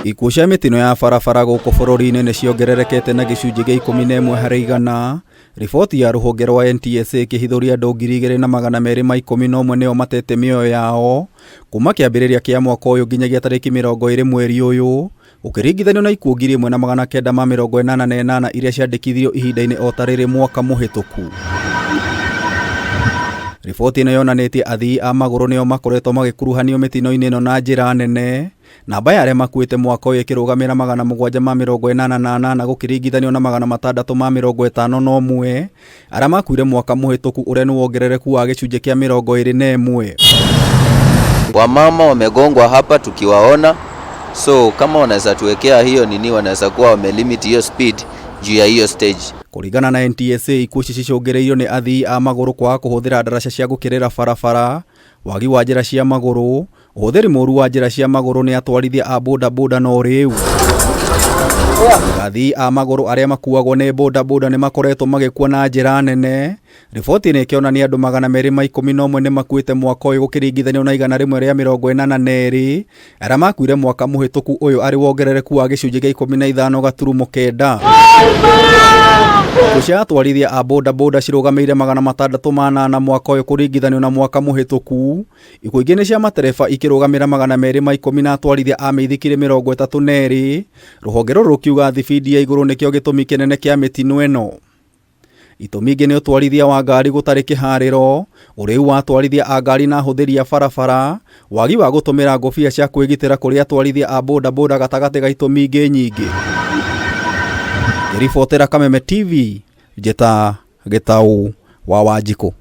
Ikuũ cia mĩtino ya barabara gũkũ bũrũri-inĩ nĩ ciongererekete na gĩcunjĩ gĩa 11 harĩ igana. Riboti ya rũhonge rwa NTSA ĩkĩhithũria andũ 2,211 nĩo matete mĩoyo yao kuma kĩambĩrĩria kĩa mwaka ũyũ nginyagia tarĩki 20 mweri ũyũ, ũkĩringithanio na ikuũ 1,988 iria ciandĩkithirio ihinda-inĩ o ta rĩrĩ mwaka mũhĩtũku. Riboti ĩno yonanĩtie athii a magũrũ nĩo makoretwo magĩkuruhanio mĩtino-inĩ ĩno na njĩra nene. Namba ya arĩa makuĩte mwaka ũyũ ĩkĩrũgamĩra 788 gũkĩringithanio na 651 arĩa makuire mwaka mũhĩtũku ũrĩa nĩ wongerereku wa gĩcunjĩ kĩa 21. Wamama wamegongwa hapa tukiwaona, so kama wanaweza tuwekea hiyo nini, wanaweza kuwa wamelimit hiyo speed juu ya hiyo stage. Kũringana na NTSA, ikuũ ici cicũngĩrĩirio nĩ athii a magũrũ kwaga kũhũthĩra ndaraca cia gũkĩrĩra barabara, wagi wa njĩra cia magũrũ, ũhũthĩri mũũru wa njĩra cia magũrũ nĩ atwarithia a bodaboda no rĩu. Athii a magũrũ arĩa makuagwo nĩ bodaboda nĩ makoretwo magĩkua na njĩra nene. Riboti nĩ ĩkĩonania andũ 211 nĩ makuĩte mwaka ũyũ gũkĩringithanio na 142 arĩa makuire mwaka mũhĩtũku ũyũ arĩ wongerereku wa gĩcunjĩ gĩa 15 gaturumo 9. Ikuũ cia atwarithia a bodaboda cirũgamĩire 608 mwaka ũyũ kũringithanio na mwaka mũhĩtũku. Ikuũ ingĩ nĩ cia matereba ikĩrũgamĩra 210 na atwarithia a mĩithikiri 32. Rũhonge rũrũ rũkiuga thibindi ya igũrũ nĩkĩo gĩtũmi kĩnene kĩa mĩtino ĩno. Itũmi ingĩ nĩ ũtwarithia wa ngari gũtarĩ kĩharĩro, ũrĩu wa atwarithia a ngari na hũthĩri ya barabara, wagi wa gũtũmĩra ngũbia cia kwĩgitĩra kũrĩ atwarithia a bodaboda gatagatĩ ga itũmi ingĩ nyingĩ. Ribotera Kameme TV, Njeta Gĩtaũ wa Wanjikũ.